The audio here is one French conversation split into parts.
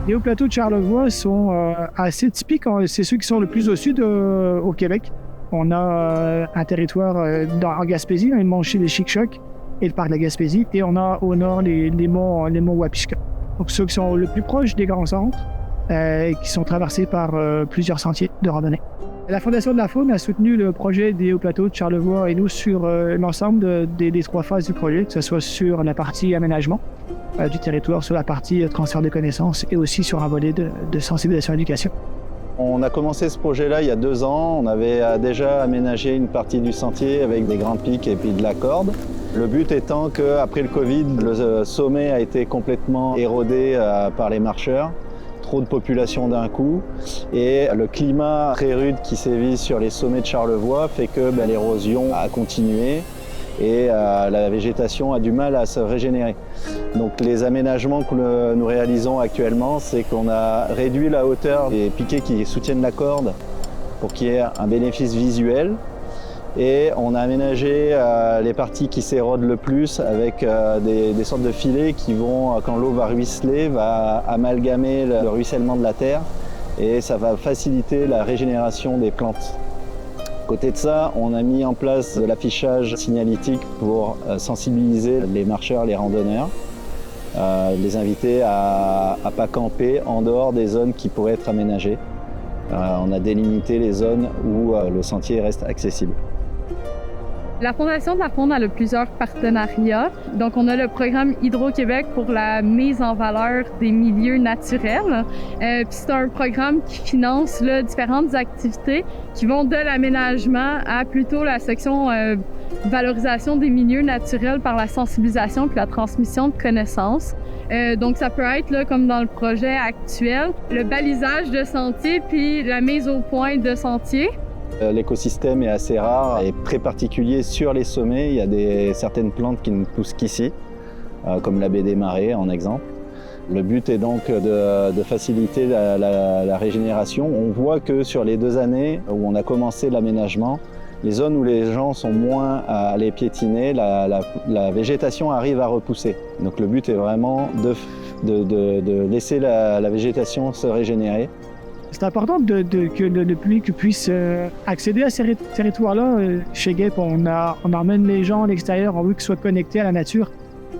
Les hauts plateaux de Charlevoix sont assez typiques. C'est ceux qui sont le plus au sud au Québec. On a un territoire en Gaspésie, le Mont des Chic-Chocs et le parc de la Gaspésie. Et on a au nord les monts Wapishka. Donc ceux qui sont le plus proches des grands centres et qui sont traversés par plusieurs sentiers de randonnée. La Fondation de la Faune a soutenu le projet des hauts plateaux de Charlevoix et nous sur l'ensemble des 3 phases du projet, que ce soit sur la partie aménagement du territoire, sur la partie transfert de connaissances et aussi sur un volet de sensibilisation et d'éducation. On a commencé ce projet-là il y a 2 ans. On avait déjà aménagé une partie du sentier avec des grands pics et puis de la corde. Le but étant qu'après le Covid, le sommet a été complètement érodé par les marcheurs. Trop de population d'un coup et le climat très rude qui sévit sur les sommets de Charlevoix fait que l'érosion a continué et la végétation a du mal à se régénérer. Donc les aménagements que nous réalisons actuellement, c'est qu'on a réduit la hauteur des piquets qui soutiennent la corde pour qu'il y ait un bénéfice visuel. Et on a aménagé les parties qui s'érodent le plus avec des sortes de filets qui vont, quand l'eau va ruisseler, va amalgamer le ruissellement de la terre et ça va faciliter la régénération des plantes. À côté de ça, on a mis en place de l'affichage signalétique pour sensibiliser les marcheurs, les randonneurs, les inviter à ne pas camper en dehors des zones qui pourraient être aménagées. On a délimité les zones où le sentier reste accessible. La Fondation de la Faune a plusieurs partenariats. Donc, on a le programme Hydro-Québec pour la mise en valeur des milieux naturels. Puis c'est un programme qui finance là, différentes activités qui vont de l'aménagement à plutôt la section valorisation des milieux naturels par la sensibilisation puis la transmission de connaissances. Donc, ça peut être, là, comme dans le projet actuel, le balisage de sentiers puis la mise au point de sentiers. L'écosystème est assez rare et très particulier sur les sommets. Il y a certaines plantes qui ne poussent qu'ici, comme la baie des marais en exemple. Le but est donc de faciliter la régénération. On voit que sur les 2 années où on a commencé l'aménagement, les zones où les gens sont moins à aller piétiner, la végétation arrive à repousser. Donc le but est vraiment de laisser la végétation se régénérer. C'est important que le public puisse accéder à ces territoires-là. Chez GEP, on emmène les gens à l'extérieur, on veut qu'ils soient connectés à la nature.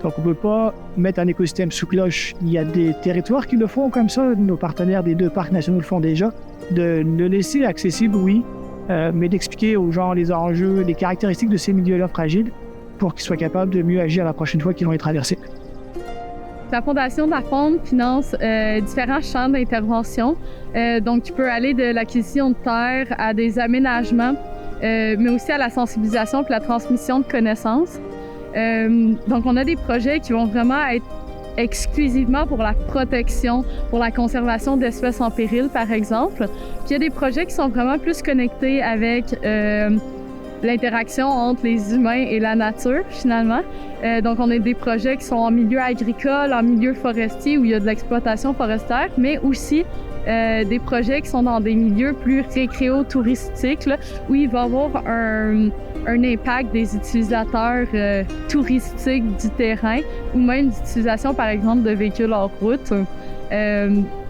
Donc, on ne peut pas mettre un écosystème sous cloche. Il y a des territoires qui le font comme ça. Nos partenaires des 2 parcs nationaux le font déjà. De le laisser accessible, oui, mais d'expliquer aux gens les enjeux, les caractéristiques de ces milieux-là fragiles pour qu'ils soient capables de mieux agir la prochaine fois qu'ils vont les traverser. La Fondation de la Faune finance différents champs d'intervention. Donc, tu peux aller de l'acquisition de terres à des aménagements, mais aussi à la sensibilisation et la transmission de connaissances. Donc, on a des projets qui vont vraiment être exclusivement pour la protection, pour la conservation d'espèces en péril, par exemple. Puis, il y a des projets qui sont vraiment plus connectés avec l'interaction entre les humains et la nature, finalement. Donc, on a des projets qui sont en milieu agricole, en milieu forestier, où il y a de l'exploitation forestière, mais aussi des projets qui sont dans des milieux plus récréo-touristiques, là, où il va y avoir un impact des utilisateurs touristiques du terrain, ou même d'utilisation, par exemple, de véhicules hors route.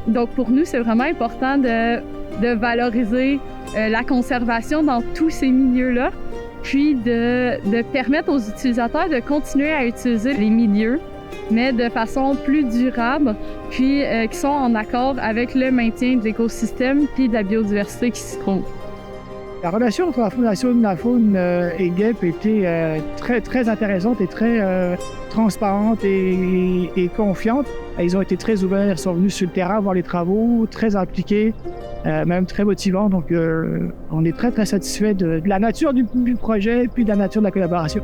Donc, pour nous, c'est vraiment important de valoriser la conservation dans tous ces milieux-là, puis de permettre aux utilisateurs de continuer à utiliser les milieux, mais de façon plus durable, puis qui sont en accord avec le maintien de l'écosystème puis de la biodiversité qui s'y trouve. La relation entre la Fondation de la Faune et GEP était très, très intéressante et très transparente et confiante. Ils ont été très ouverts, ils sont venus sur le terrain voir les travaux, très impliqués, même très motivants. Donc, on est très, très satisfait de la nature du projet puis de la nature de la collaboration.